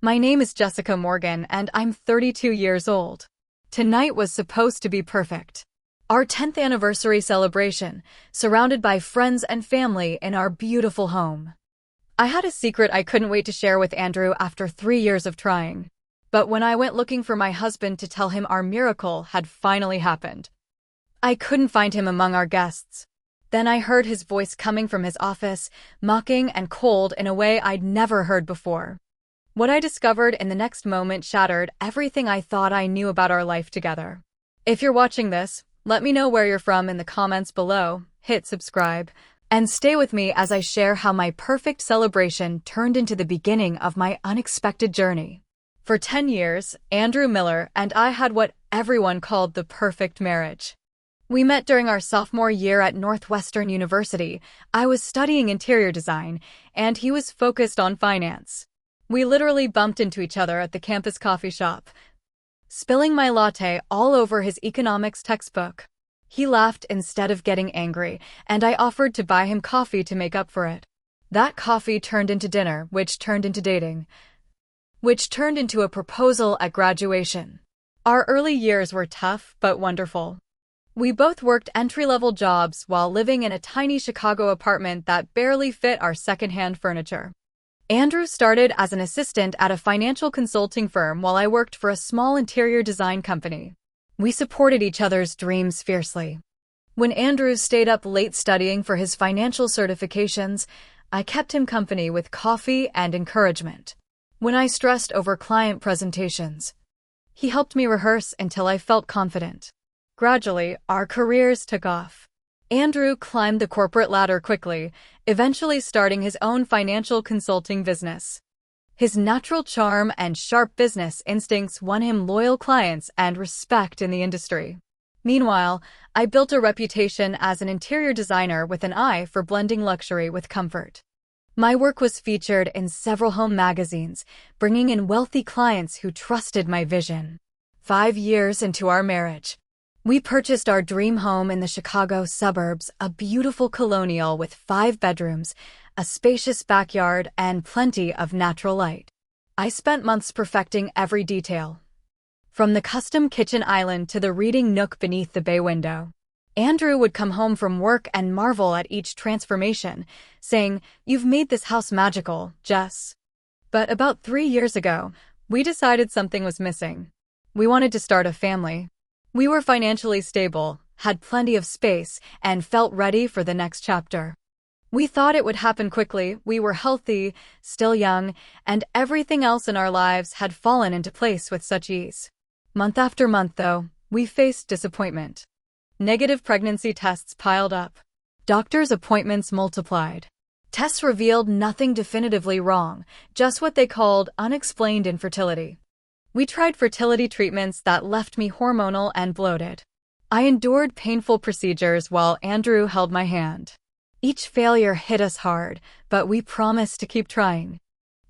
My name is Jessica Morgan and I'm 32 years old. Tonight was supposed to be perfect. Our 10th anniversary celebration, surrounded by friends and family in our beautiful home. I had a secret I couldn't wait to share with Andrew after 3 years of trying. But when I went looking for my husband to tell him our miracle had finally happened, I couldn't find him among our guests. Then I heard his voice coming from his office, mocking and cold in a way I'd never heard before. What I discovered in the next moment shattered everything I thought I knew about our life together. If you're watching this, let me know where you're from in the comments below, hit subscribe, and stay with me as I share how my perfect celebration turned into the beginning of my unexpected journey. For 10 years, Andrew Miller and I had what everyone called the perfect marriage. We met during our sophomore year at Northwestern University. I was studying interior design, and he was focused on finance. We literally bumped into each other at the campus coffee shop, spilling my latte all over his economics textbook. He laughed instead of getting angry, and I offered to buy him coffee to make up for it. That coffee turned into dinner, which turned into dating, which turned into a proposal at graduation. Our early years were tough but wonderful. We both worked entry-level jobs while living in a tiny Chicago apartment that barely fit our secondhand furniture. Andrew started as an assistant at a financial consulting firm while I worked for a small interior design company. We supported each other's dreams fiercely. When Andrew stayed up late studying for his financial certifications, I kept him company with coffee and encouragement. When I stressed over client presentations, he helped me rehearse until I felt confident. Gradually, our careers took off. Andrew climbed the corporate ladder quickly, eventually starting his own financial consulting business. His natural charm and sharp business instincts won him loyal clients and respect in the industry. Meanwhile, I built a reputation as an interior designer with an eye for blending luxury with comfort. My work was featured in several home magazines, bringing in wealthy clients who trusted my vision. 5 years into our marriage, we purchased our dream home in the Chicago suburbs, a beautiful colonial with 5 bedrooms, a spacious backyard, and plenty of natural light. I spent months perfecting every detail, from the custom kitchen island to the reading nook beneath the bay window. Andrew would come home from work and marvel at each transformation, saying, "You've made this house magical, Jess." But about 3 years ago, we decided something was missing. We wanted to start a family. We were financially stable, had plenty of space, and felt ready for the next chapter. We thought it would happen quickly. We were healthy, still young, and everything else in our lives had fallen into place with such ease. Month after month, though, we faced disappointment. Negative pregnancy tests piled up. Doctors' appointments multiplied. Tests revealed nothing definitively wrong, just what they called unexplained infertility. We tried fertility treatments that left me hormonal and bloated. I endured painful procedures while Andrew held my hand. Each failure hit us hard, but we promised to keep trying.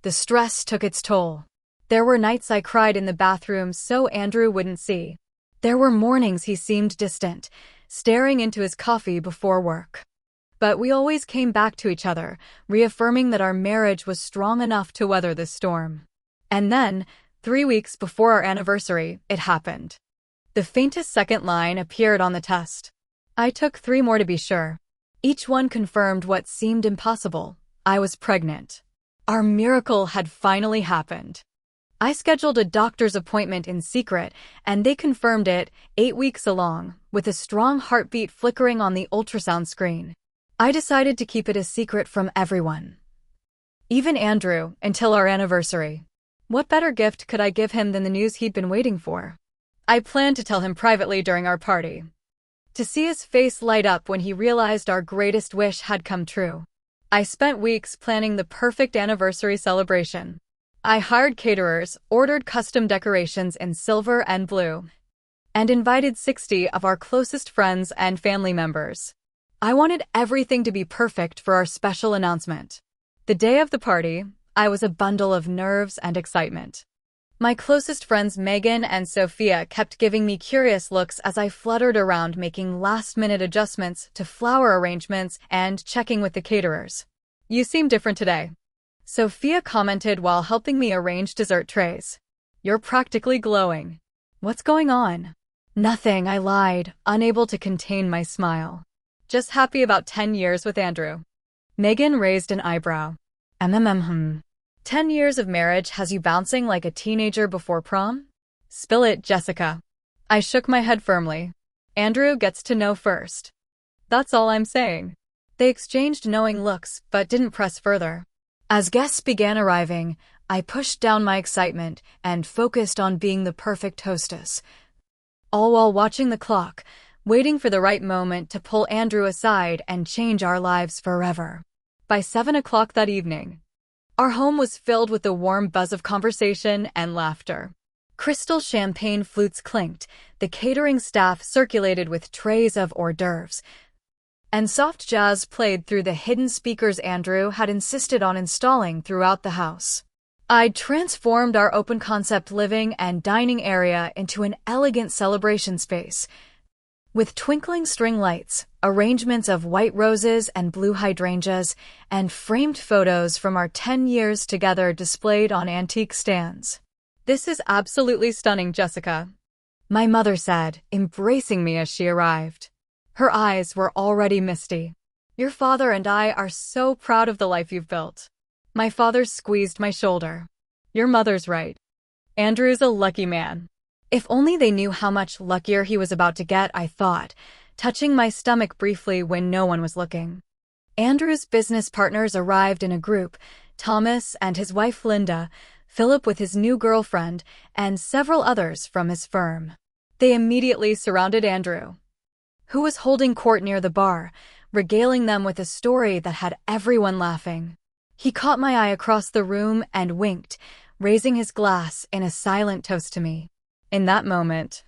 The stress took its toll. There were nights I cried in the bathroom so Andrew wouldn't see. There were mornings he seemed distant, staring into his coffee before work. But we always came back to each other, reaffirming that our marriage was strong enough to weather the storm. And then, 3 weeks before our anniversary, it happened. The faintest second line appeared on the test. I took 3 more to be sure. Each one confirmed what seemed impossible. I was pregnant. Our miracle had finally happened. I scheduled a doctor's appointment in secret, and they confirmed it 8 weeks along, with a strong heartbeat flickering on the ultrasound screen. I decided to keep it a secret from everyone, even Andrew, until our anniversary. What better gift could I give him than the news he'd been waiting for? I planned to tell him privately during our party, to see his face light up when he realized our greatest wish had come true. I spent weeks planning the perfect anniversary celebration. I hired caterers, ordered custom decorations in silver and blue, and invited 60 of our closest friends and family members. I wanted everything to be perfect for our special announcement. The day of the party, I was a bundle of nerves and excitement. My closest friends Megan and Sophia kept giving me curious looks as I fluttered around making last-minute adjustments to flower arrangements and checking with the caterers. "You seem different today," Sophia commented while helping me arrange dessert trays. You're practically glowing. What's going on? Nothing, I lied, unable to contain my smile. Just happy about 10 years with Andrew. Megan raised an eyebrow. 10 years of marriage has you bouncing like a teenager before prom? Spill it, Jessica. I shook my head firmly. Andrew gets to know first. That's all I'm saying. They exchanged knowing looks, but didn't press further. As guests began arriving, I pushed down my excitement and focused on being the perfect hostess, all while watching the clock, waiting for the right moment to pull Andrew aside and change our lives forever. By 7 o'clock that evening, our home was filled with the warm buzz of conversation and laughter. Crystal champagne flutes clinked, the catering staff circulated with trays of hors d'oeuvres, and soft jazz played through the hidden speakers Andrew had insisted on installing throughout the house. I'd transformed our open-concept living and dining area into an elegant celebration space, with twinkling string lights, arrangements of white roses and blue hydrangeas, and framed photos from our 10 years together displayed on antique stands. This is absolutely stunning, Jessica, my mother said, embracing me as she arrived. Her eyes were already misty. Your father and I are so proud of the life you've built. My father squeezed my shoulder. Your mother's right. Andrew's a lucky man. If only they knew how much luckier he was about to get, I thought, touching my stomach briefly when no one was looking. Andrew's business partners arrived in a group, Thomas and his wife Linda, Philip with his new girlfriend, and several others from his firm. They immediately surrounded Andrew, who was holding court near the bar, regaling them with a story that had everyone laughing. He caught my eye across the room and winked, raising his glass in a silent toast to me. In that moment,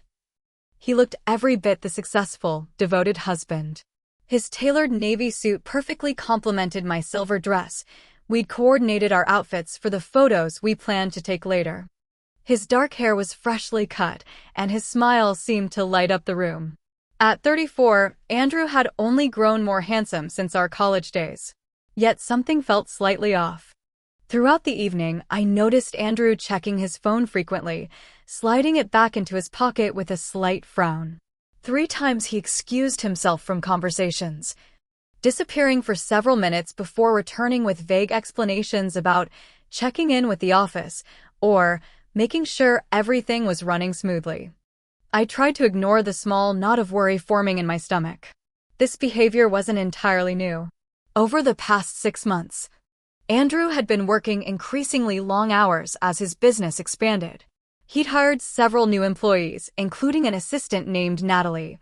he looked every bit the successful, devoted husband. His tailored navy suit perfectly complemented my silver dress. We'd coordinated our outfits for the photos we planned to take later. His dark hair was freshly cut, and his smile seemed to light up the room. At 34, Andrew had only grown more handsome since our college days. Yet something felt slightly off. Throughout the evening, I noticed Andrew checking his phone frequently, sliding it back into his pocket with a slight frown. 3 times he excused himself from conversations, disappearing for several minutes before returning with vague explanations about checking in with the office or making sure everything was running smoothly. I tried to ignore the small knot of worry forming in my stomach. This behavior wasn't entirely new. Over the past 6 months, Andrew had been working increasingly long hours as his business expanded. He'd hired several new employees, including an assistant named Natalie,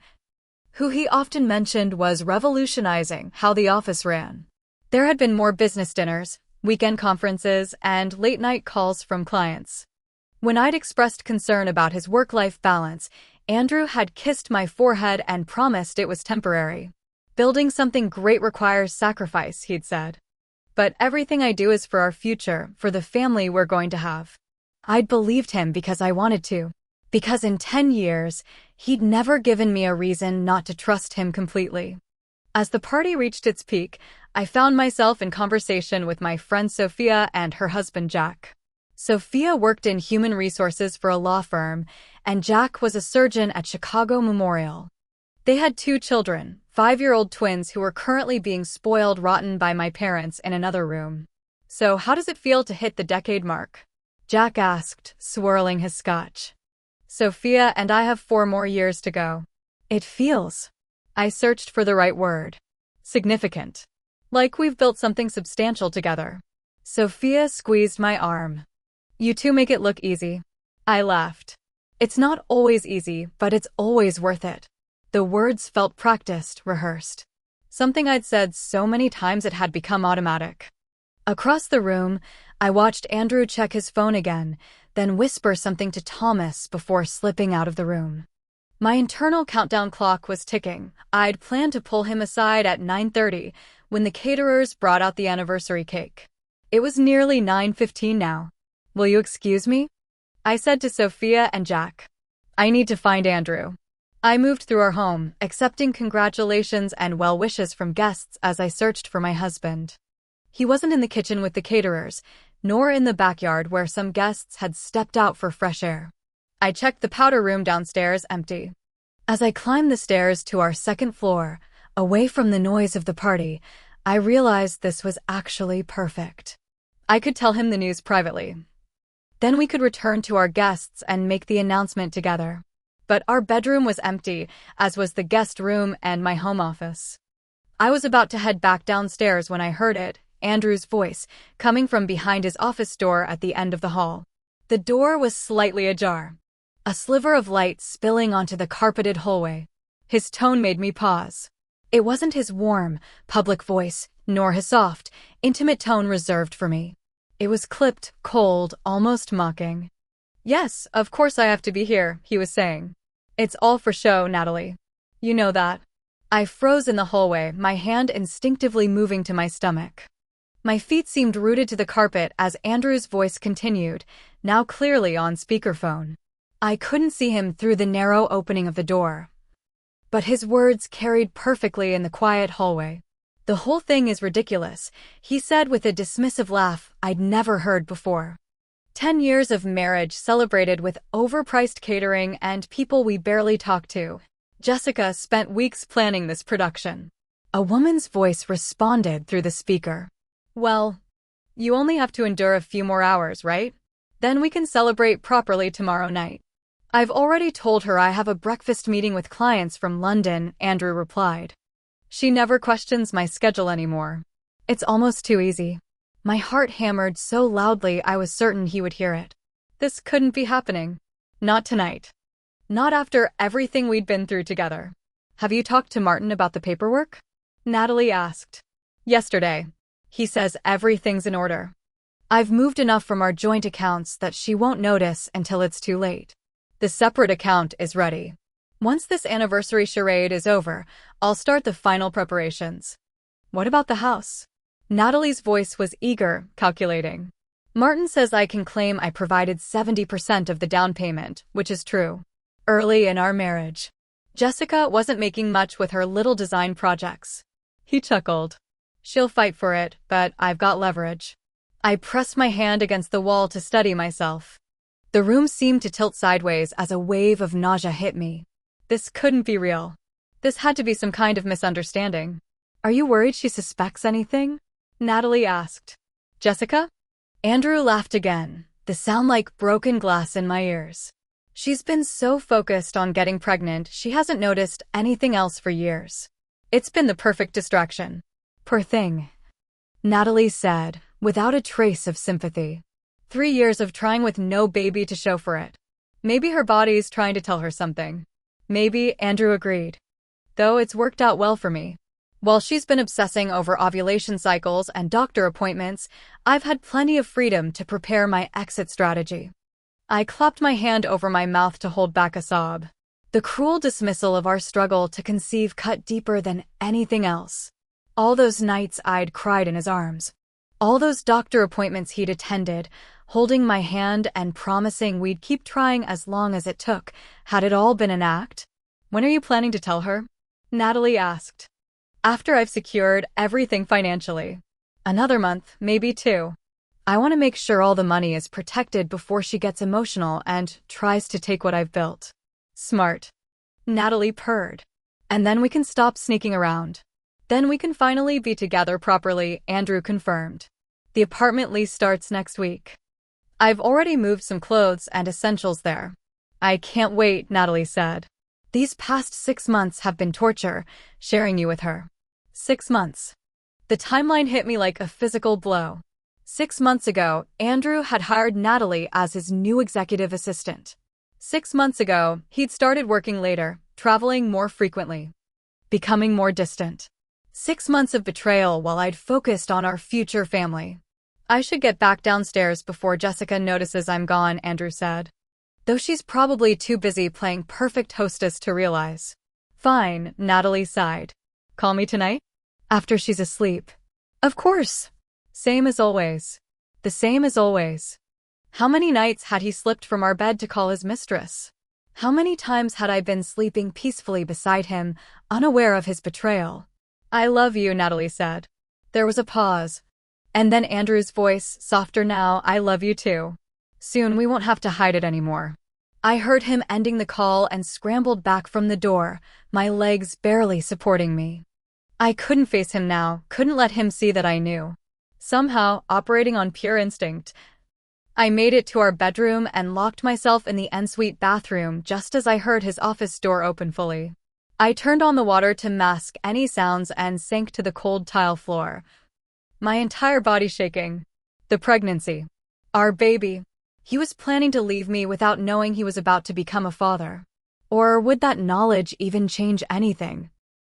who he often mentioned was revolutionizing how the office ran. There had been more business dinners, weekend conferences, and late-night calls from clients. When I'd expressed concern about his work-life balance, Andrew had kissed my forehead and promised it was temporary. Building something great requires sacrifice, he'd said. But everything I do is for our future, for the family we're going to have. I'd believed him because I wanted to. Because in 10 years, he'd never given me a reason not to trust him completely. As the party reached its peak, I found myself in conversation with my friend Sophia and her husband Jack. Sophia worked in human resources for a law firm, and Jack was a surgeon at Chicago Memorial. They had 2 children, 5-year-old twins who were currently being spoiled rotten by my parents in another room. So how does it feel to hit the decade mark? Jack asked, swirling his scotch. Sophia and I have 4 more years to go. It feels. I searched for the right word. Significant. Like we've built something substantial together. Sophia squeezed my arm. You two make it look easy. I laughed. It's not always easy, but it's always worth it. The words felt practiced, rehearsed. Something I'd said so many times it had become automatic. Across the room, I watched Andrew check his phone again, then whisper something to Thomas before slipping out of the room. My internal countdown clock was ticking. I'd planned to pull him aside at 9:30 when the caterers brought out the anniversary cake. It was nearly 9:15 now. Will you excuse me? I said to Sophia and Jack. I need to find Andrew. I moved through our home, accepting congratulations and well wishes from guests as I searched for my husband. He wasn't in the kitchen with the caterers, nor in the backyard where some guests had stepped out for fresh air. I checked the powder room downstairs, empty. As I climbed the stairs to our second floor, away from the noise of the party, I realized this was actually perfect. I could tell him the news privately. Then we could return to our guests and make the announcement together. But our bedroom was empty, as was the guest room and my home office. I was about to head back downstairs when I heard it, Andrew's voice, coming from behind his office door at the end of the hall. The door was slightly ajar, a sliver of light spilling onto the carpeted hallway. His tone made me pause. It wasn't his warm, public voice, nor his soft, intimate tone reserved for me. It was clipped, cold, almost mocking. "Yes, of course I have to be here," he was saying. "It's all for show, Natalie. You know that." I froze in the hallway, my hand instinctively moving to my stomach. My feet seemed rooted to the carpet as Andrew's voice continued, now clearly on speakerphone. I couldn't see him through the narrow opening of the door, but his words carried perfectly in the quiet hallway. "The whole thing is ridiculous," he said with a dismissive laugh I'd never heard before. 10 years of marriage celebrated with overpriced catering and people we barely talk to. Jessica spent weeks planning this production. A woman's voice responded through the speaker. "Well, you only have to endure a few more hours, right? Then we can celebrate properly tomorrow night." "I've already told her I have a breakfast meeting with clients from London," Andrew replied. "She never questions my schedule anymore. It's almost too easy." My heart hammered so loudly I was certain he would hear it. This couldn't be happening. Not tonight. Not after everything we'd been through together. "Have you talked to Martin about the paperwork?" Natalie asked. "Yesterday. He says everything's in order. I've moved enough from our joint accounts that she won't notice until it's too late. The separate account is ready. Once this anniversary charade is over, I'll start the final preparations." "What about the house?" Natalie's voice was eager, calculating. "Martin says I can claim I provided 70% of the down payment, which is true. Early in our marriage, Jessica wasn't making much with her little design projects." He chuckled. "She'll fight for it, but I've got leverage." I pressed my hand against the wall to steady myself. The room seemed to tilt sideways as a wave of nausea hit me. This couldn't be real. This had to be some kind of misunderstanding. "Are you worried she suspects anything?" Natalie asked. "Jessica?" Andrew laughed again, the sound like broken glass in my ears. "She's been so focused on getting pregnant, she hasn't noticed anything else for years. It's been the perfect distraction." "Poor thing," Natalie said, without a trace of sympathy. 3 years of trying with no baby to show for it. Maybe her body's trying to tell her something. Maybe, Andrew agreed. Though it's worked out well for me. While she's been obsessing over ovulation cycles and doctor appointments, I've had plenty of freedom to prepare my exit strategy. I clapped my hand over my mouth to hold back a sob. The cruel dismissal of our struggle to conceive cut deeper than anything else. All those nights I'd cried in his arms. All those doctor appointments he'd attended, holding my hand and promising we'd keep trying as long as it took. Had it all been an act? "When are you planning to tell her?" Natalie asked. "After I've secured everything financially. Another month, maybe 2. I want to make sure all the money is protected before she gets emotional and tries to take what I've built." "Smart." Natalie purred. "And then we can stop sneaking around. Then we can finally be together properly," Andrew confirmed. "The apartment lease starts next week. I've already moved some clothes and essentials there." "I can't wait," Natalie said. "These past 6 months have been torture, sharing you with her." 6 months. The timeline hit me like a physical blow. 6 months ago, Andrew had hired Natalie as his new executive assistant. 6 months ago, he'd started working later, traveling more frequently, becoming more distant. 6 months of betrayal while I'd focused on our future family. "I should get back downstairs before Jessica notices I'm gone," Andrew said. "Though she's probably too busy playing perfect hostess to realize." "Fine," Natalie sighed. "Call me tonight?" "After she's asleep." "Of course." Same as always. The same as always. How many nights had he slipped from our bed to call his mistress? How many times had I been sleeping peacefully beside him, unaware of his betrayal? "I love you," Natalie said. There was a pause. And then Andrew's voice, softer now, I love you too. Soon we won't have to hide it anymore. I heard him ending the call and scrambled back from the door, my legs barely supporting me. I couldn't face him now, couldn't let him see that I knew. Somehow, operating on pure instinct, I made it to our bedroom and locked myself in the ensuite bathroom just as I heard his office door open fully. I turned on the water to mask any sounds and sank to the cold tile floor, my entire body shaking. The pregnancy. Our baby. He was planning to leave me without knowing he was about to become a father. Or would that knowledge even change anything?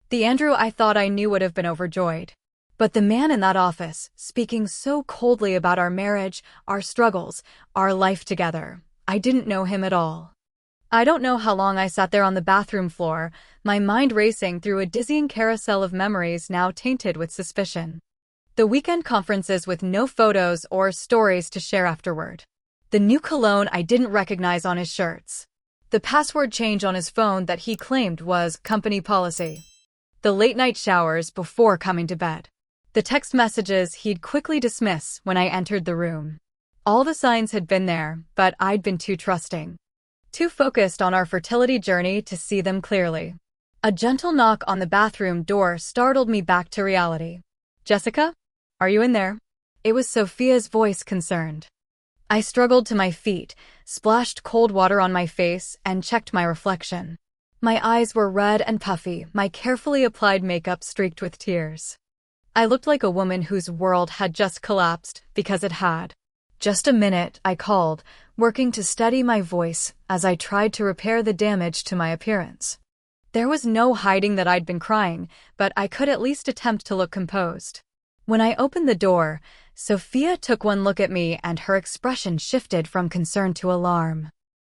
The Andrew I thought I knew would have been overjoyed. But the man in that office, speaking so coldly about our marriage, our struggles, our life together, I didn't know him at all. I don't know how long I sat there on the bathroom floor, my mind racing through a dizzying carousel of memories now tainted with suspicion. The weekend conferences with no photos or stories to share afterward. The new cologne I didn't recognize on his shirts. The password change on his phone that he claimed was company policy. The late-night showers before coming to bed. The text messages he'd quickly dismiss when I entered the room. All the signs had been there, but I'd been too trusting. Too focused on our fertility journey to see them clearly. A gentle knock on the bathroom door startled me back to reality. Jessica? Are you in there? It was Sophia's voice, concerned. I struggled to my feet, splashed cold water on my face, and checked my reflection. My eyes were red and puffy, my carefully applied makeup streaked with tears. I looked like a woman whose world had just collapsed, because it had. Just a minute, I called, working to steady my voice as I tried to repair the damage to my appearance. There was no hiding that I'd been crying, but I could at least attempt to look composed. When I opened the door, Sophia took one look at me and her expression shifted from concern to alarm.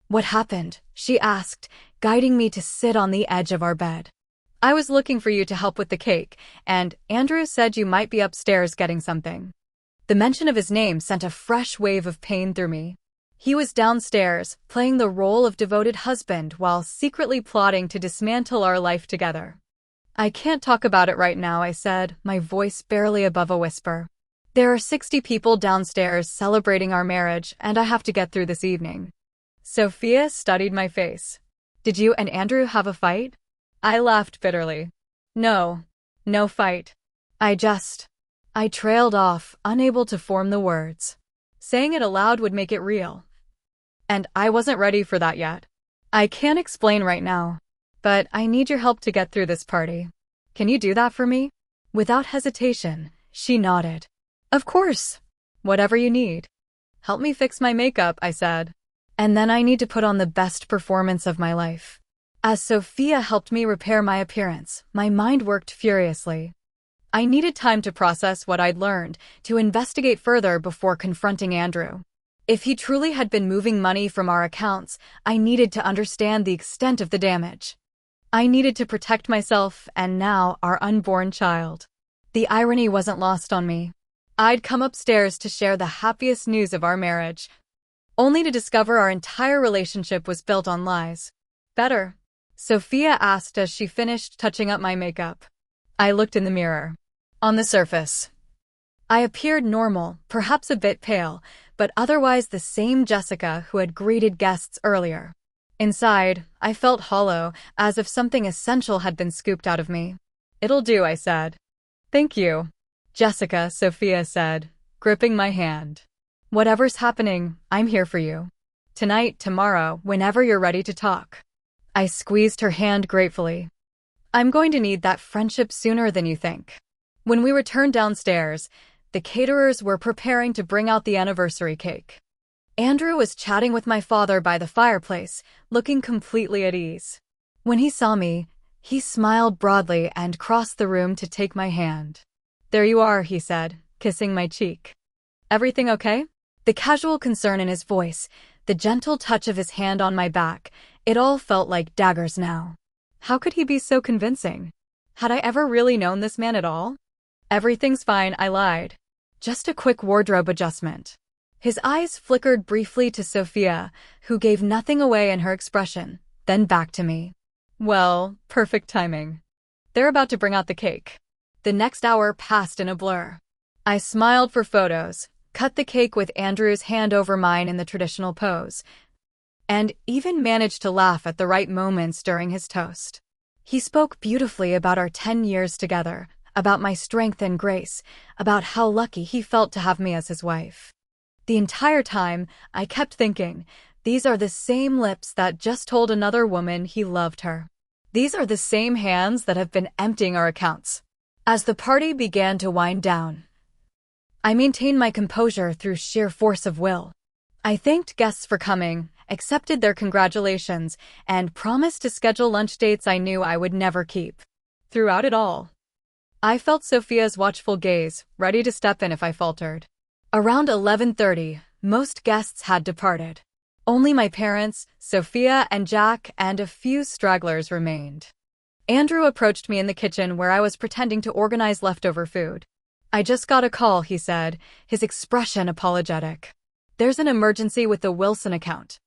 What happened? She asked, guiding me to sit on the edge of our bed. I was looking for you to help with the cake, and Andrew said you might be upstairs getting something. The mention of his name sent a fresh wave of pain through me. He was downstairs, playing the role of devoted husband while secretly plotting to dismantle our life together. I can't talk about it right now, I said, my voice barely above a whisper. There are 60 people downstairs celebrating our marriage, and I have to get through this evening. Sophia studied my face. Did you and Andrew have a fight? I laughed bitterly. No fight. I trailed off, unable to form the words. Saying it aloud would make it real. And I wasn't ready for that yet. I can't explain right now. But I need your help to get through this party. Can you do that for me? Without hesitation, she nodded. Of course. Whatever you need. Help me fix my makeup, I said. And then I need to put on the best performance of my life. As Sophia helped me repair my appearance, my mind worked furiously. I needed time to process what I'd learned, to investigate further before confronting Andrew. If he truly had been moving money from our accounts, I needed to understand the extent of the damage. I needed to protect myself and now our unborn child. The irony wasn't lost on me. I'd come upstairs to share the happiest news of our marriage, only to discover our entire relationship was built on lies. Better? Sophia asked as she finished touching up my makeup. I looked in the mirror. On the surface, I appeared normal, perhaps a bit pale, but otherwise the same Jessica who had greeted guests earlier. Inside, I felt hollow, as if something essential had been scooped out of me. It'll do, I said. Thank you, Jessica, Sophia said, gripping my hand. Whatever's happening, I'm here for you. Tonight, tomorrow, whenever you're ready to talk. I squeezed her hand gratefully. I'm going to need that friendship sooner than you think. When we returned downstairs, the caterers were preparing to bring out the anniversary cake. Andrew was chatting with my father by the fireplace, looking completely at ease. When he saw me, he smiled broadly and crossed the room to take my hand. There you are, he said, kissing my cheek. Everything okay? The casual concern in his voice, the gentle touch of his hand on my back, it all felt like daggers now. How could he be so convincing? Had I ever really known this man at all? Everything's fine, I lied. Just a quick wardrobe adjustment. His eyes flickered briefly to Sophia, who gave nothing away in her expression, then back to me. Well, perfect timing. They're about to bring out the cake. The next hour passed in a blur. I smiled for photos, cut the cake with Andrew's hand over mine in the traditional pose, and even managed to laugh at the right moments during his toast. He spoke beautifully about our 10 years together, about my strength and grace, about how lucky he felt to have me as his wife. The entire time, I kept thinking, these are the same lips that just told another woman he loved her. These are the same hands that have been emptying our accounts. As the party began to wind down, I maintained my composure through sheer force of will. I thanked guests for coming, accepted their congratulations, and promised to schedule lunch dates I knew I would never keep. Throughout it all, I felt Sophia's watchful gaze, ready to step in if I faltered. Around 11:30, most guests had departed. Only my parents, Sophia and Jack, and a few stragglers remained. Andrew approached me in the kitchen where I was pretending to organize leftover food. "I just got a call," he said, his expression apologetic. "There's an emergency with the Wilson account.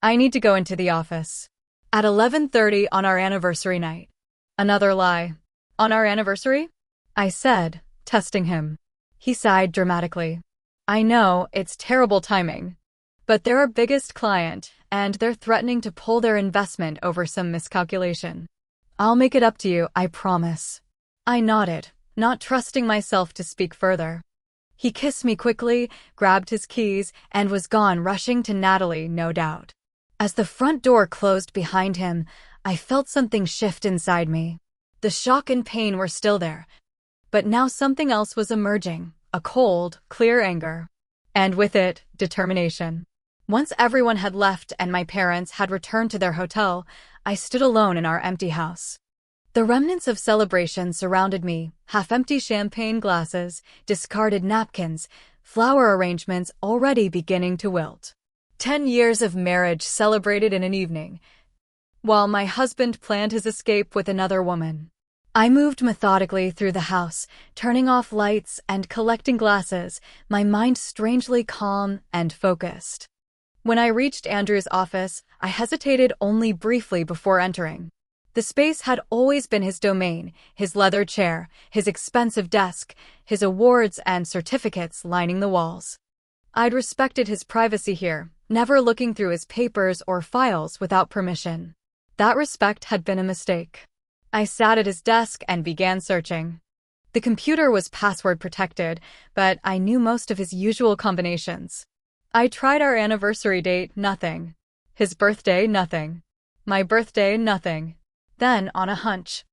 I need to go into the office." At 11:30 on our anniversary night. Another lie. "On our anniversary?" I said, testing him. He sighed dramatically. "I know, it's terrible timing. But they're our biggest client, and they're threatening to pull their investment over some miscalculation. I'll make it up to you, I promise." I nodded, not trusting myself to speak further. He kissed me quickly, grabbed his keys, and was gone, rushing to Natalie, no doubt. As the front door closed behind him, I felt something shift inside me. The shock and pain were still there, but now something else was emerging, a cold, clear anger. And with it, determination. Once everyone had left and my parents had returned to their hotel, I stood alone in our empty house. The remnants of celebration surrounded me, half-empty champagne glasses, discarded napkins, flower arrangements already beginning to wilt. 10 years of marriage celebrated in an evening, while my husband planned his escape with another woman. I moved methodically through the house, turning off lights and collecting glasses, my mind strangely calm and focused. When I reached Andrew's office, I hesitated only briefly before entering. The space had always been his domain, his leather chair, his expensive desk, his awards and certificates lining the walls. I'd respected his privacy here, never looking through his papers or files without permission. That respect had been a mistake. I sat at his desk and began searching. The computer was password protected, but I knew most of his usual combinations. I tried our anniversary date, nothing. His birthday, nothing. My birthday, nothing. Then, on a hunch,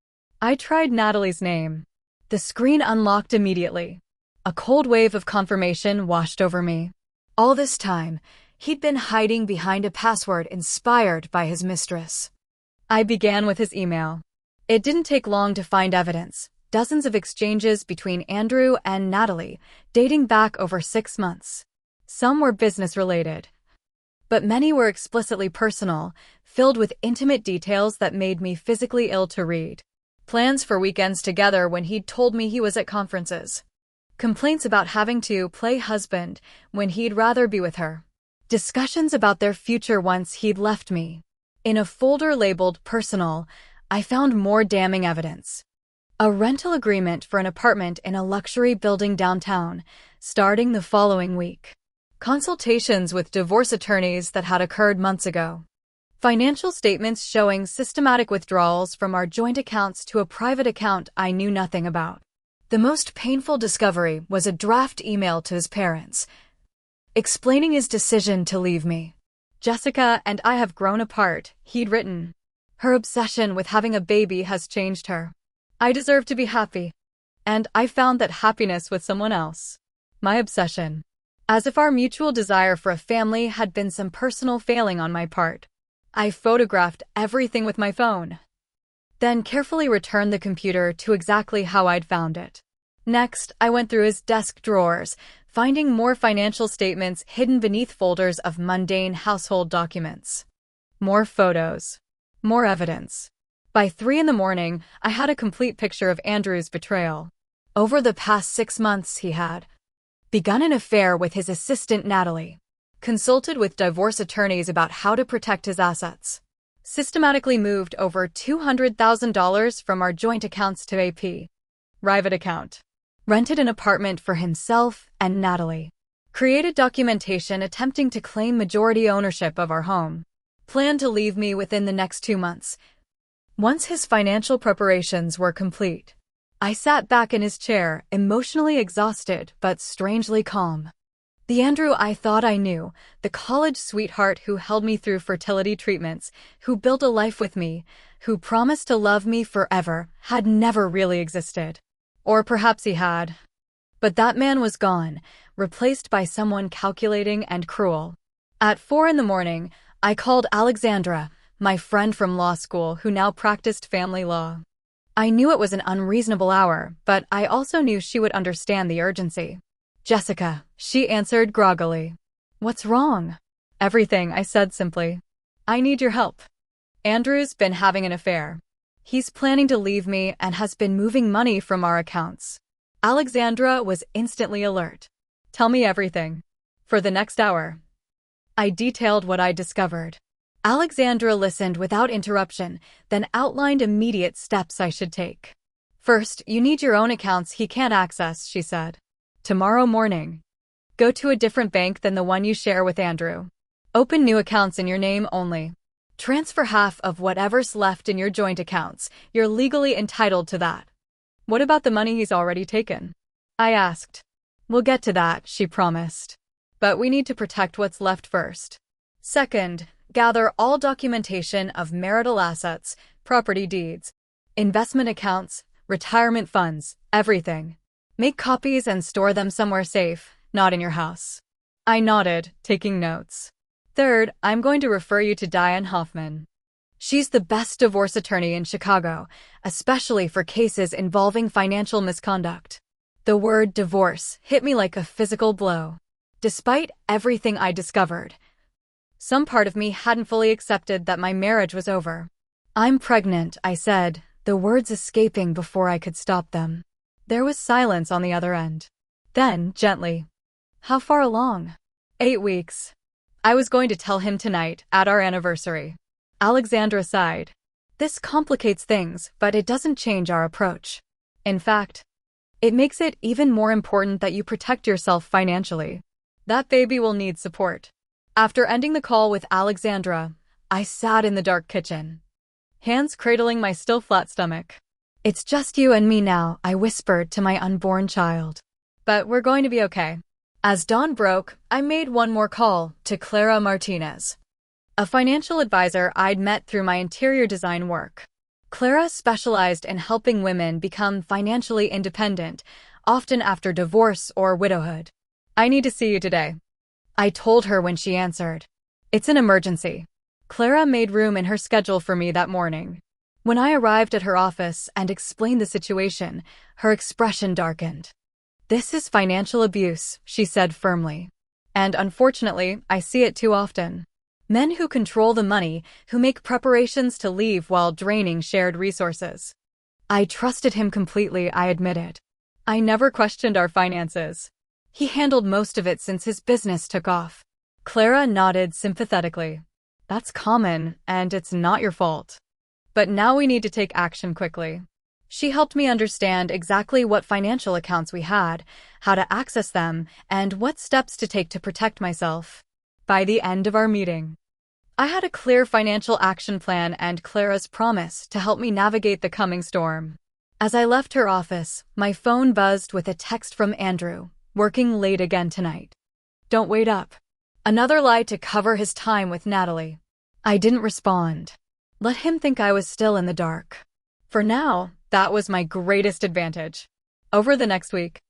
I tried Natalie's name. The screen unlocked immediately. A cold wave of confirmation washed over me. All this time, he'd been hiding behind a password inspired by his mistress. I began with his email. It didn't take long to find evidence. Dozens of exchanges between Andrew and Natalie, dating back over 6 months. Some were business-related, but many were explicitly personal, filled with intimate details that made me physically ill to read. Plans for weekends together when he'd told me he was at conferences. Complaints about having to play husband when he'd rather be with her. Discussions about their future once he'd left me. In a folder labeled personal, I found more damning evidence. A rental agreement for an apartment in a luxury building downtown, starting the following week. Consultations with divorce attorneys that had occurred months ago. Financial statements showing systematic withdrawals from our joint accounts to a private account I knew nothing about. The most painful discovery was a draft email to his parents, explaining his decision to leave me. "Jessica and I have grown apart," he'd written. "Her obsession with having a baby has changed her. I deserve to be happy. And I found that happiness with someone else. My obsession. As if our mutual desire for a family had been some personal failing on my part. I photographed everything with my phone. Then carefully returned the computer to exactly how I'd found it. Next, I went through his desk drawers, finding more financial statements hidden beneath folders of mundane household documents. More photos. More evidence. By 3 in the morning, I had a complete picture of Andrew's betrayal. Over the past 6 months, he had begun an affair with his assistant Natalie, consulted with divorce attorneys about how to protect his assets, systematically moved over $200,000 from our joint accounts to a private account, rented an apartment for himself and Natalie, created documentation attempting to claim majority ownership of our home, planned to leave me within the next 2 months. Once his financial preparations were complete, I sat back in his chair, emotionally exhausted but strangely calm. The Andrew I thought I knew, the college sweetheart who held me through fertility treatments, who built a life with me, who promised to love me forever, had never really existed. Or perhaps he had. But that man was gone, replaced by someone calculating and cruel. At 4 a.m, I called Alexandra, my friend from law school who now practiced family law. I knew it was an unreasonable hour, but I also knew she would understand the urgency. "Jessica," she answered groggily. "What's wrong?" "Everything," I said simply. "I need your help. Andrew's been having an affair. He's planning to leave me and has been moving money from our accounts." Alexandra was instantly alert. "Tell me everything." For the next hour, I detailed what I discovered. Alexandra listened without interruption, then outlined immediate steps I should take. "First, you need your own accounts he can't access," she said. "Tomorrow morning, go to a different bank than the one you share with Andrew. Open new accounts in your name only. Transfer half of whatever's left in your joint accounts. You're legally entitled to that." "What about the money he's already taken?" I asked. "We'll get to that," she promised. "But we need to protect what's left first. Second, gather all documentation of marital assets, property deeds, investment accounts, retirement funds, everything. Make copies and store them somewhere safe, not in your house." I nodded, taking notes. "Third, I'm going to refer you to Diane Hoffman. She's the best divorce attorney in Chicago, especially for cases involving financial misconduct." The word divorce hit me like a physical blow. Despite everything I discovered, some part of me hadn't fully accepted that my marriage was over. "I'm pregnant," I said, the words escaping before I could stop them. There was silence on the other end. Then, gently, "How far along?" 8 weeks. I was going to tell him tonight, at our anniversary. Alexandra sighed. "This complicates things, but it doesn't change our approach. In fact, it makes it even more important that you protect yourself financially. That baby will need support." After ending the call with Alexandra, I sat in the dark kitchen, hands cradling my still flat stomach. "It's just you and me now," I whispered to my unborn child. "But we're going to be okay." As dawn broke, I made one more call to Clara Martinez, a financial advisor I'd met through my interior design work. Clara specialized in helping women become financially independent, often after divorce or widowhood. "I need to see you today," I told her when she answered. "It's an emergency." Clara made room in her schedule for me that morning. When I arrived at her office and explained the situation, her expression darkened. "This is financial abuse," she said firmly. "And unfortunately, I see it too often. Men who control the money, who make preparations to leave while draining shared resources." I trusted him completely, I admitted. I never questioned our finances. He handled most of it since his business took off. Clara nodded sympathetically. "That's common, and it's not your fault. But now we need to take action quickly." She helped me understand exactly what financial accounts we had, how to access them, and what steps to take to protect myself. By the end of our meeting, I had a clear financial action plan and Clara's promise to help me navigate the coming storm. As I left her office, my phone buzzed with a text from Andrew, working late again tonight. "Don't wait up." Another lie to cover his time with Natalie. I didn't respond. Let him think I was still in the dark. For now, that was my greatest advantage. Over the next week,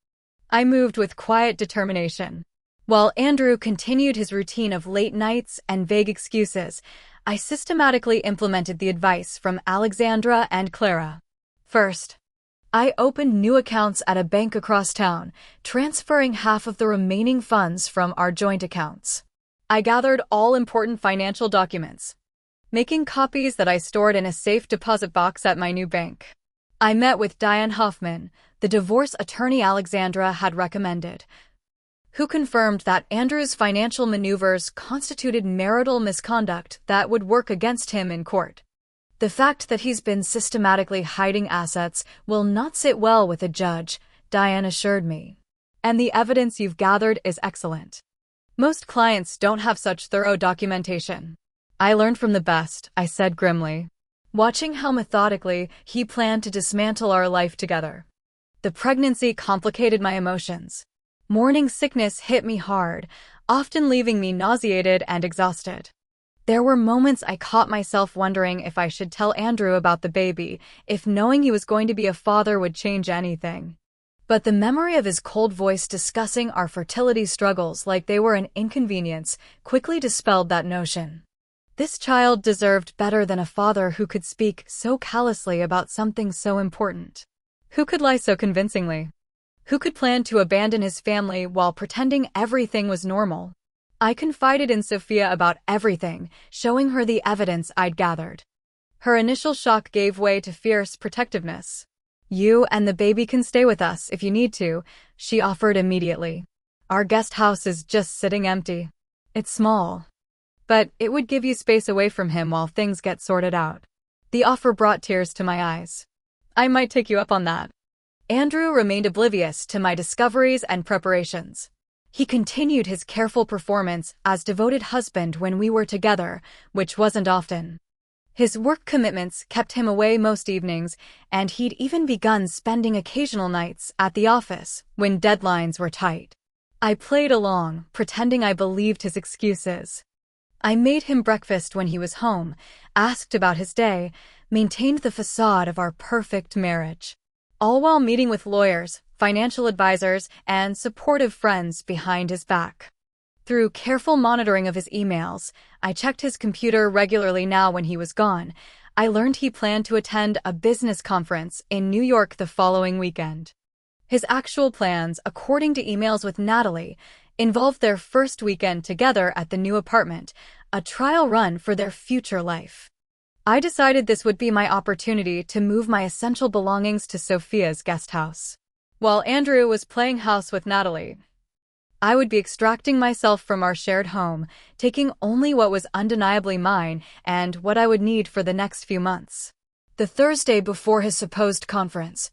I moved with quiet determination. While Andrew continued his routine of late nights and vague excuses, I systematically implemented the advice from Alexandra and Clara. First, I opened new accounts at a bank across town, transferring half of the remaining funds from our joint accounts. I gathered all important financial documents, making copies that I stored in a safe deposit box at my new bank. I met with Diane Hoffman, the divorce attorney Alexandra had recommended, who confirmed that Andrew's financial maneuvers constituted marital misconduct that would work against him in court. The fact that he's been systematically hiding assets will not sit well with a judge, Diane assured me. And the evidence you've gathered is excellent. Most clients don't have such thorough documentation. I learned from the best, I said grimly, watching how methodically he planned to dismantle our life together. The pregnancy complicated my emotions. Morning sickness hit me hard, often leaving me nauseated and exhausted. There were moments I caught myself wondering if I should tell Andrew about the baby, if knowing he was going to be a father would change anything. But the memory of his cold voice discussing our fertility struggles like they were an inconvenience quickly dispelled that notion. This child deserved better than a father who could speak so callously about something so important. Who could lie so convincingly? Who could plan to abandon his family while pretending everything was normal? I confided in Sophia about everything, showing her the evidence I'd gathered. Her initial shock gave way to fierce protectiveness. You and the baby can stay with us if you need to, she offered immediately. Our guest house is just sitting empty. It's small, but it would give you space away from him while things get sorted out. The offer brought tears to my eyes. I might take you up on that. Andrew remained oblivious to my discoveries and preparations. He continued his careful performance as devoted husband when we were together, which wasn't often. His work commitments kept him away most evenings, and he'd even begun spending occasional nights at the office when deadlines were tight. I played along, pretending I believed his excuses. I made him breakfast when he was home, asked about his day, maintained the facade of our perfect marriage, all while meeting with lawyers, financial advisors, and supportive friends behind his back. Through careful monitoring of his emails, I checked his computer regularly now when he was gone. I learned he planned to attend a business conference in New York the following weekend. His actual plans, according to emails with Natalie, involved their first weekend together at the new apartment, a trial run for their future life. I decided this would be my opportunity to move my essential belongings to Sophia's guest house. While Andrew was playing house with Natalie, I would be extracting myself from our shared home, taking only what was undeniably mine and what I would need for the next few months. The Thursday before his supposed conference,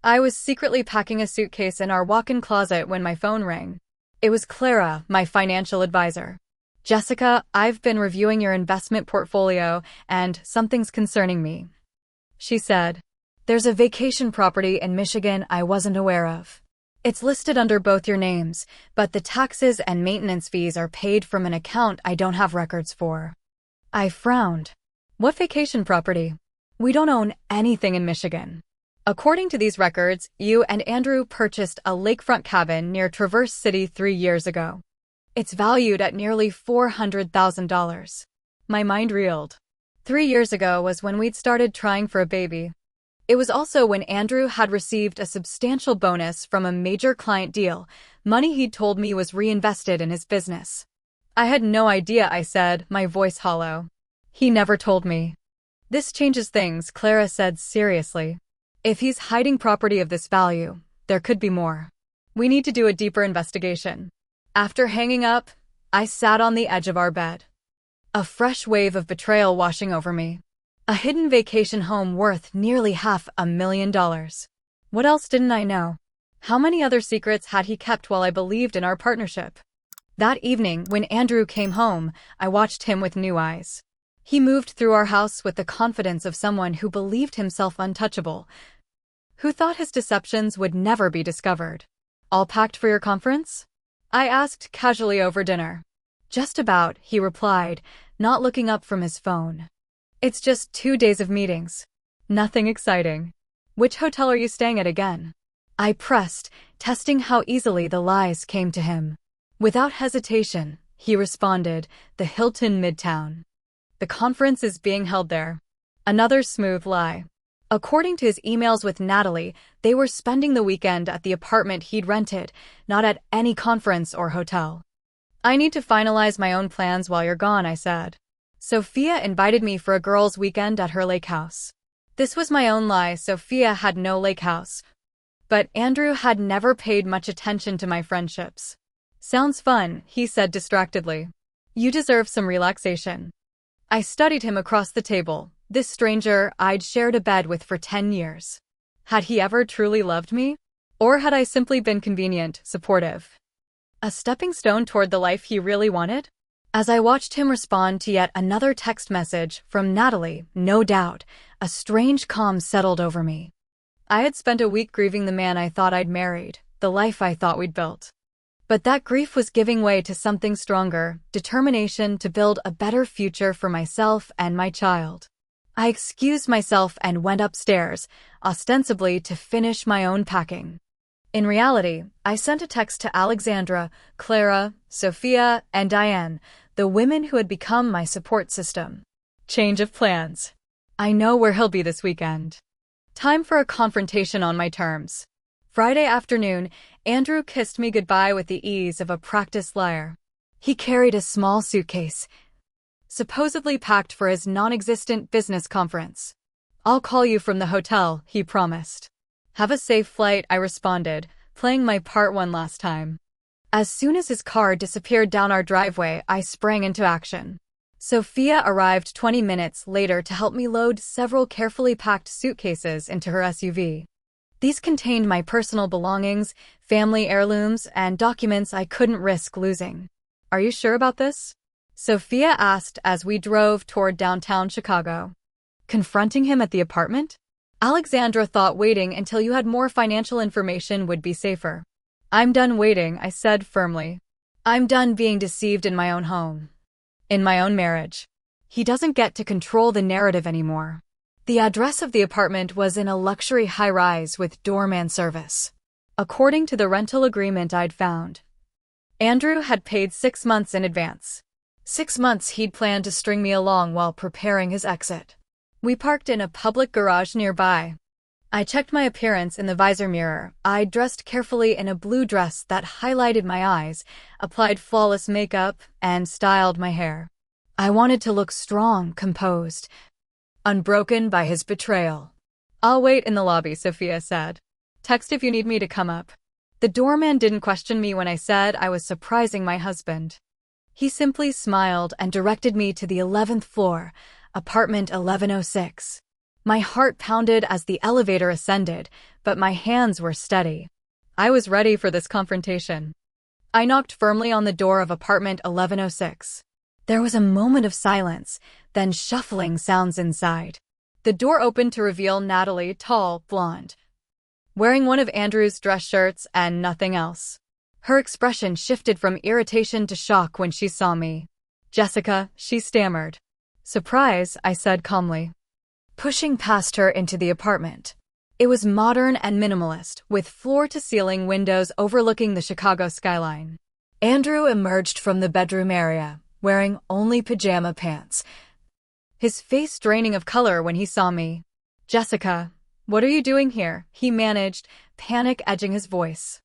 I was secretly packing a suitcase in our walk-in closet when my phone rang. It was Clara, my financial advisor. Jessica, I've been reviewing your investment portfolio, and something's concerning me, she said. There's a vacation property in Michigan I wasn't aware of. It's listed under both your names, but the taxes and maintenance fees are paid from an account I don't have records for. I frowned. What vacation property? We don't own anything in Michigan. According to these records, you and Andrew purchased a lakefront cabin near Traverse City 3 years ago. It's valued at nearly $400,000. My mind reeled. 3 years ago was when we'd started trying for a baby. It was also when Andrew had received a substantial bonus from a major client deal, money he'd told me was reinvested in his business. I had no idea, I said, my voice hollow. He never told me. This changes things, Clara said seriously. If he's hiding property of this value, there could be more. We need to do a deeper investigation. After hanging up, I sat on the edge of our bed. A fresh wave of betrayal washing over me. A hidden vacation home worth nearly $500,000. What else didn't I know? How many other secrets had he kept while I believed in our partnership? That evening, when Andrew came home, I watched him with new eyes. He moved through our house with the confidence of someone who believed himself untouchable, who thought his deceptions would never be discovered. All packed for your conference? I asked casually over dinner. Just about, he replied, not looking up from his phone. It's just 2 days of meetings. Nothing exciting. Which hotel are you staying at again? I pressed, testing how easily the lies came to him. Without hesitation, he responded, the Hilton Midtown. The conference is being held there. Another smooth lie. According to his emails with Natalie, they were spending the weekend at the apartment he'd rented, not at any conference or hotel. I need to finalize my own plans while you're gone, I said. Sophia invited me for a girls' weekend at her lake house. This was my own lie. Sophia had no lake house. But Andrew had never paid much attention to my friendships. Sounds fun, he said distractedly. You deserve some relaxation. I studied him across the table. This stranger I'd shared a bed with for 10 years. Had he ever truly loved me? Or had I simply been convenient, supportive? A stepping stone toward the life he really wanted? As I watched him respond to yet another text message from Natalie, no doubt, a strange calm settled over me. I had spent a week grieving the man I thought I'd married, the life I thought we'd built. But that grief was giving way to something stronger, determination to build a better future for myself and my child. I excused myself and went upstairs, ostensibly to finish my own packing. In reality, I sent a text to Alexandra, Clara, Sophia, and Diane, the women who had become my support system. Change of plans. I know where he'll be this weekend. Time for a confrontation on my terms. Friday afternoon, Andrew kissed me goodbye with the ease of a practiced liar. He carried a small suitcase, supposedly packed for his non-existent business conference. "I'll call you from the hotel," he promised. "Have a safe flight," I responded, playing my part one last time. As soon as his car disappeared down our driveway, I sprang into action. Sophia arrived 20 minutes later to help me load several carefully packed suitcases into her SUV. These contained my personal belongings, family heirlooms, and documents I couldn't risk losing. "Are you sure about this?" Sophia asked as we drove toward downtown Chicago. Confronting him at the apartment? Alexandra thought waiting until you had more financial information would be safer. "I'm done waiting," I said firmly. "I'm done being deceived in my own home. In my own marriage. He doesn't get to control the narrative anymore." The address of the apartment was in a luxury high-rise with doorman service. According to the rental agreement I'd found, Andrew had paid 6 months in advance. 6 months he'd planned to string me along while preparing his exit. We parked in a public garage nearby. I checked my appearance in the visor mirror. I dressed carefully in a blue dress that highlighted my eyes, applied flawless makeup, and styled my hair. I wanted to look strong, composed, unbroken by his betrayal. "I'll wait in the lobby," Sophia said. "Text if you need me to come up." The doorman didn't question me when I said I was surprising my husband. He simply smiled and directed me to the 11th floor, apartment 1106. My heart pounded as the elevator ascended, but my hands were steady. I was ready for this confrontation. I knocked firmly on the door of apartment 1106. There was a moment of silence, then shuffling sounds inside. The door opened to reveal Natalie, tall, blonde, wearing one of Andrew's dress shirts and nothing else. Her expression shifted from irritation to shock when she saw me. "Jessica," she stammered. "Surprise," I said calmly, pushing past her into the apartment. It was modern and minimalist, with floor-to-ceiling windows overlooking the Chicago skyline. Andrew emerged from the bedroom area, wearing only pajama pants, his face draining of color when he saw me. "Jessica, what are you doing here?" he managed, panic edging his voice.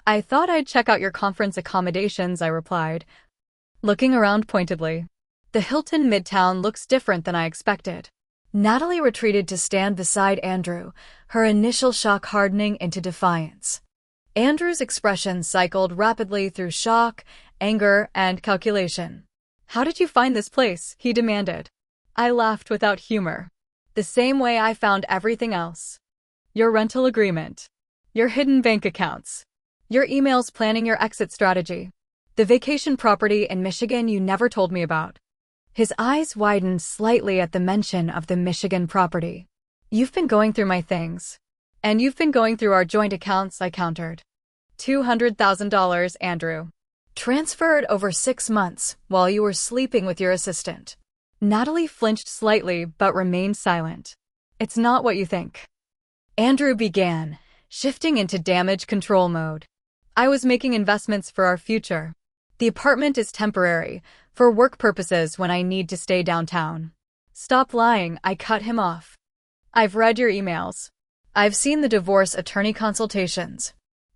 "I thought I'd check out your conference accommodations," I replied, looking around pointedly. "The Hilton Midtown looks different than I expected." Natalie retreated to stand beside Andrew, her initial shock hardening into defiance. Andrew's expression cycled rapidly through shock, anger, and calculation. "How did you find this place?" he demanded. I laughed without humor. "The same way I found everything else. Your rental agreement. Your hidden bank accounts. Your emails planning your exit strategy. The vacation property in Michigan you never told me about." His eyes widened slightly at the mention of the Michigan property. "You've been going through my things. And you've been going through our joint accounts," I countered. $200,000, Andrew. Transferred over 6 months while you were sleeping with your assistant. Natalie flinched slightly but remained silent. "It's not what you think." Andrew began, shifting into damage control mode. "I was making investments for our future. The apartment is temporary, for work purposes when I need to stay downtown." "Stop lying," I cut him off. "I've read your emails. I've seen the divorce attorney consultations.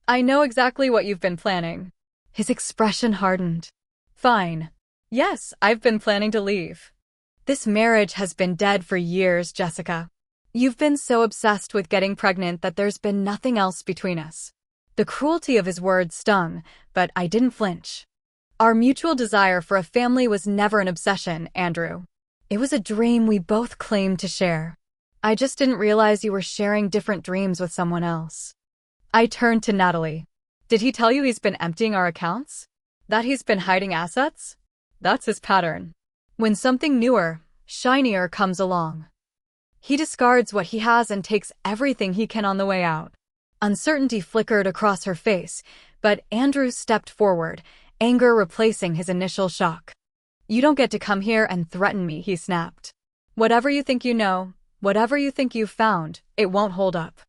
I know exactly what you've been planning." His expression hardened. "Fine. Yes, I've been planning to leave. This marriage has been dead for years, Jessica. You've been so obsessed with getting pregnant that there's been nothing else between us." The cruelty of his words stung, but I didn't flinch. "Our mutual desire for a family was never an obsession, Andrew. It was a dream we both claimed to share. I just didn't realize you were sharing different dreams with someone else." I turned to Natalie. Did he tell you he's been emptying our accounts? That he's been hiding assets? That's his pattern. When something newer, shinier comes along, he discards what he has and takes everything he can on the way out. Uncertainty flickered across her face, but Andrew stepped forward, anger replacing his initial shock. You don't get to come here and threaten me, he snapped. Whatever you think you know, whatever you think you've found, it won't hold up.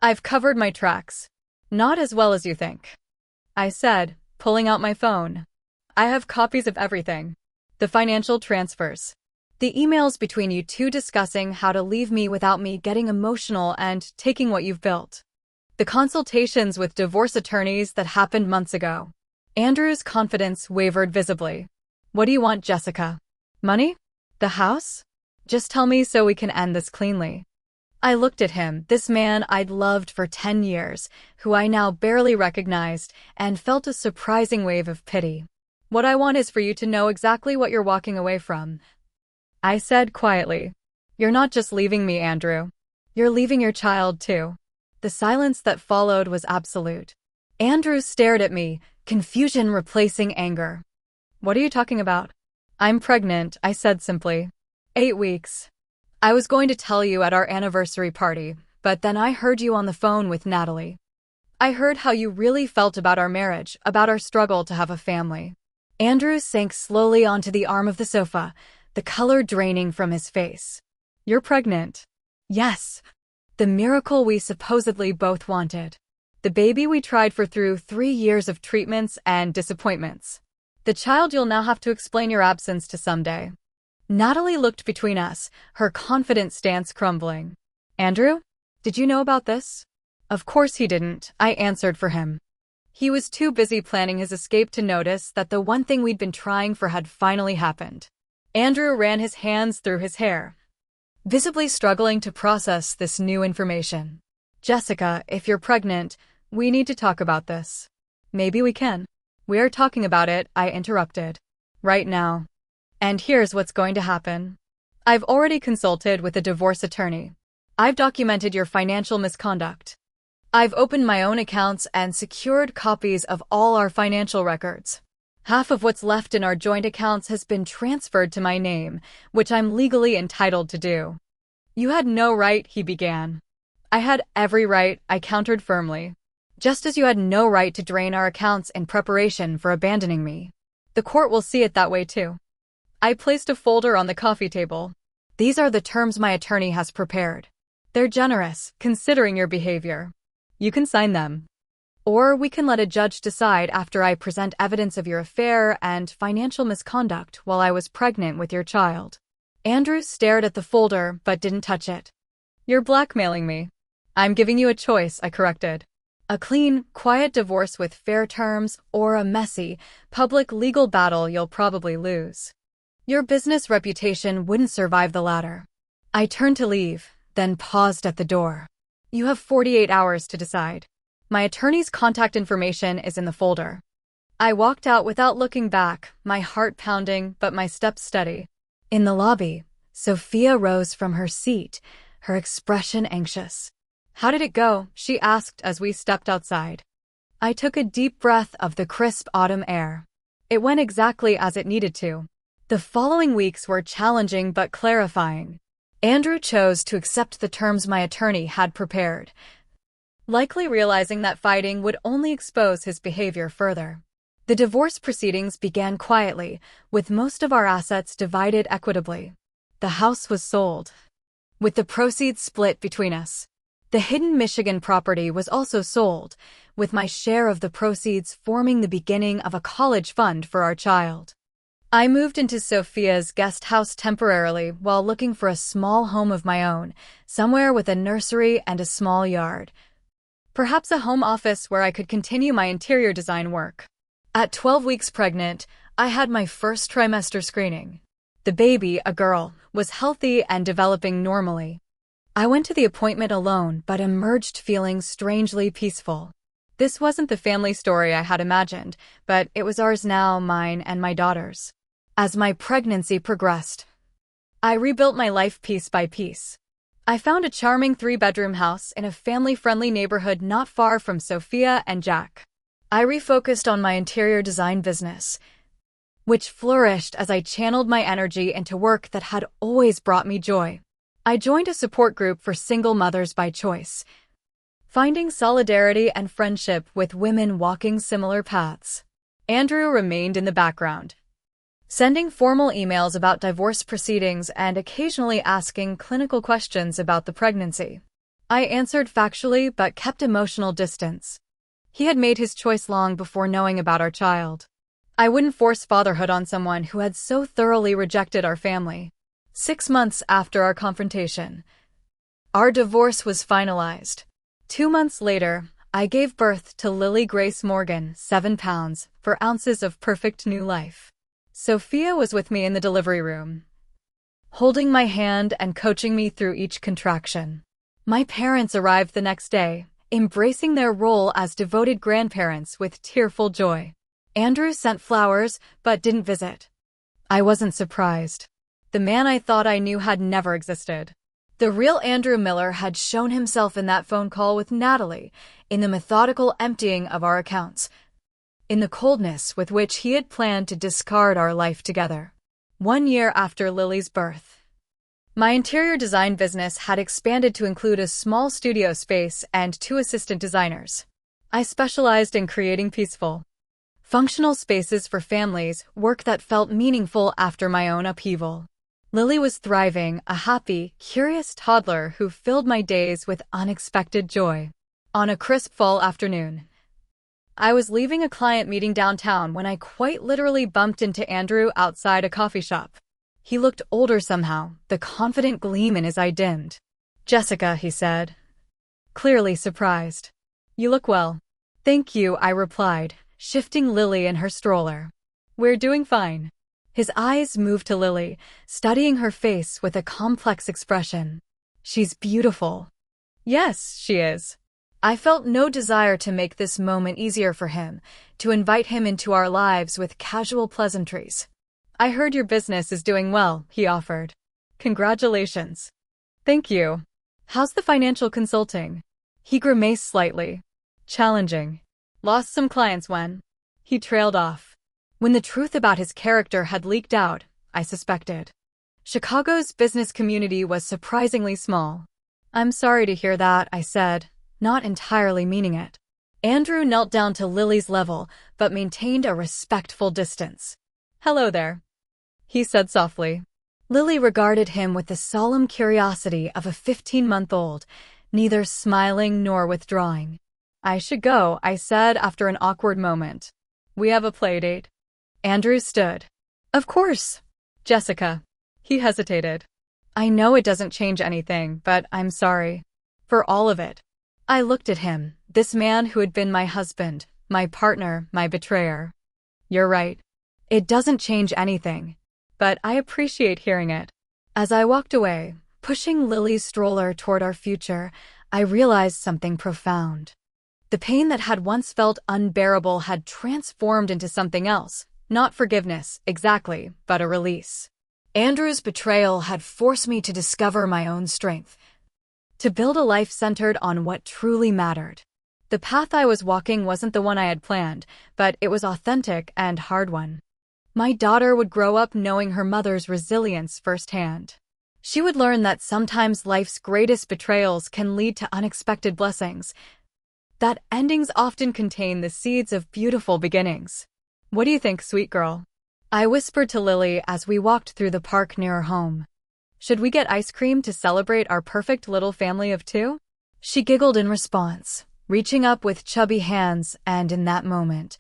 I've covered my tracks. Not as well as you think, I said, pulling out my phone. I have copies of everything. The financial transfers. The emails between you two discussing how to leave me without me getting emotional and taking what you've built. The consultations with divorce attorneys that happened months ago. Andrew's confidence wavered visibly. What do you want, Jessica? Money? The house? Just tell me so we can end this cleanly. I looked at him, this man I'd loved for 10 years, who I now barely recognized, and felt a surprising wave of pity. What I want is for you to know exactly what you're walking away from, I said quietly. You're not just leaving me, Andrew. You're leaving your child, too. The silence that followed was absolute. Andrew stared at me, confusion replacing anger. What are you talking about? I'm pregnant, I said simply. 8 weeks. I was going to tell you at our anniversary party, but then I heard you on the phone with Natalie. I heard how you really felt about our marriage, about our struggle to have a family. Andrew sank slowly onto the arm of the sofa, the color draining from his face. You're pregnant. Yes. The miracle we supposedly both wanted. The baby we tried for through 3 years of treatments and disappointments. The child you'll now have to explain your absence to someday. Natalie looked between us, her confident stance crumbling. Andrew? Did you know about this? Of course he didn't, I answered for him. He was too busy planning his escape to notice that the one thing we'd been trying for had finally happened. Andrew ran his hands through his hair, visibly struggling to process this new information. Jessica, if you're pregnant, we need to talk about this. Maybe we can. We are talking about it, I interrupted. Right now. And here's what's going to happen. I've already consulted with a divorce attorney. I've documented your financial misconduct. I've opened my own accounts and secured copies of all our financial records. Half of what's left in our joint accounts has been transferred to my name, which I'm legally entitled to do. You had no right, he began. I had every right, I countered firmly. Just as you had no right to drain our accounts in preparation for abandoning me. The court will see it that way too. I placed a folder on the coffee table. These are the terms my attorney has prepared. They're generous, considering your behavior. You can sign them. Or we can let a judge decide after I present evidence of your affair and financial misconduct while I was pregnant with your child. Andrew stared at the folder but didn't touch it. You're blackmailing me. I'm giving you a choice, I corrected. A clean, quiet divorce with fair terms or a messy, public legal battle you'll probably lose. Your business reputation wouldn't survive the latter. I turned to leave, then paused at the door. You have 48 hours to decide. My attorney's contact information is in the folder. I walked out without looking back, my heart pounding but my steps steady. In the lobby, Sophia rose from her seat, her expression anxious. How did it go? She asked as we stepped outside. I took a deep breath of the crisp autumn air. It went exactly as it needed to. The following weeks were challenging but clarifying. Andrew chose to accept the terms my attorney had prepared, likely realizing that fighting would only expose his behavior further. The divorce proceedings began quietly, with most of our assets divided equitably. The house was sold, with the proceeds split between us. The hidden Michigan property was also sold, with my share of the proceeds forming the beginning of a college fund for our child. I moved into Sophia's guest house temporarily while looking for a small home of my own, somewhere with a nursery and a small yard. Perhaps a home office where I could continue my interior design work. At 12 weeks pregnant, I had my first trimester screening. The baby, a girl, was healthy and developing normally. I went to the appointment alone but emerged feeling strangely peaceful. This wasn't the family story I had imagined, but it was ours now, mine and my daughter's. As my pregnancy progressed, I rebuilt my life piece by piece. I found a charming 3-bedroom house in a family-friendly neighborhood not far from Sophia and Jack. I refocused on my interior design business, which flourished as I channeled my energy into work that had always brought me joy. I joined a support group for single mothers by choice, finding solidarity and friendship with women walking similar paths. Andrew remained in the background, sending formal emails about divorce proceedings and occasionally asking clinical questions about the pregnancy. I answered factually but kept emotional distance. He had made his choice long before knowing about our child. I wouldn't force fatherhood on someone who had so thoroughly rejected our family. 6 months after our confrontation, our divorce was finalized. 2 months later, I gave birth to Lily Grace Morgan, 7 pounds, 4 ounces of perfect new life. Sophia was with me in the delivery room, holding my hand and coaching me through each contraction. My parents arrived the next day, embracing their role as devoted grandparents with tearful joy. Andrew sent flowers, but didn't visit. I wasn't surprised. The man I thought I knew had never existed. The real Andrew Miller had shown himself in that phone call with Natalie, in the methodical emptying of our accounts, in the coldness with which he had planned to discard our life together. 1 year after Lily's birth, my interior design business had expanded to include a small studio space and 2 assistant designers. I specialized in creating peaceful, functional spaces for families, work that felt meaningful after my own upheaval. Lily was thriving, a happy, curious toddler who filled my days with unexpected joy. On a crisp fall afternoon, I was leaving a client meeting downtown when I quite literally bumped into Andrew outside a coffee shop. He looked older somehow, the confident gleam in his eye dimmed. "Jessica," he said, clearly surprised. "You look well." "Thank you," I replied, shifting Lily in her stroller. "We're doing fine." His eyes moved to Lily, studying her face with a complex expression. "She's beautiful." "Yes, she is." I felt no desire to make this moment easier for him, to invite him into our lives with casual pleasantries. "I heard your business is doing well," he offered. "Congratulations." "Thank you." "How's the financial consulting?" He grimaced slightly. "Challenging. Lost some clients when—" He trailed off. When the truth about his character had leaked out, I suspected. Chicago's business community was surprisingly small. "I'm sorry to hear that," I said, not entirely meaning it. Andrew knelt down to Lily's level, but maintained a respectful distance. "Hello there," he said softly. Lily regarded him with the solemn curiosity of a 15-month-old, neither smiling nor withdrawing. "I should go," I said after an awkward moment. "We have a play date." Andrew stood. "Of course, Jessica." He hesitated. "I know it doesn't change anything, but I'm sorry. For all of it." I looked at him, this man who had been my husband, my partner, my betrayer. "You're right. It doesn't change anything. But I appreciate hearing it." As I walked away, pushing Lily's stroller toward our future, I realized something profound. The pain that had once felt unbearable had transformed into something else. Not forgiveness, exactly, but a release. Andrew's betrayal had forced me to discover my own strength, to build a life centered on what truly mattered. The path I was walking wasn't the one I had planned, but it was authentic and hard one. My daughter would grow up knowing her mother's resilience firsthand. She would learn that sometimes life's greatest betrayals can lead to unexpected blessings, that endings often contain the seeds of beautiful beginnings. "What do you think, sweet girl?" I whispered to Lily as we walked through the park near her home. "Should we get ice cream to celebrate our perfect little family of 2? She giggled in response, reaching up with chubby hands, and in that moment,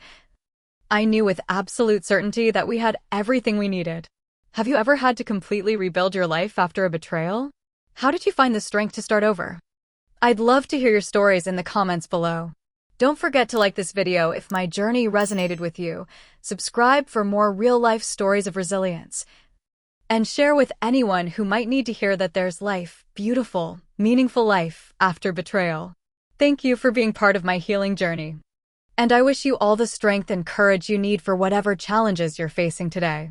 I knew with absolute certainty that we had everything we needed. Have you ever had to completely rebuild your life after a betrayal? How did you find the strength to start over? I'd love to hear your stories in the comments below. Don't forget to like this video if my journey resonated with you, subscribe for more real-life stories of resilience, and share with anyone who might need to hear that there's life, beautiful, meaningful life, after betrayal. Thank you for being part of my healing journey. And I wish you all the strength and courage you need for whatever challenges you're facing today.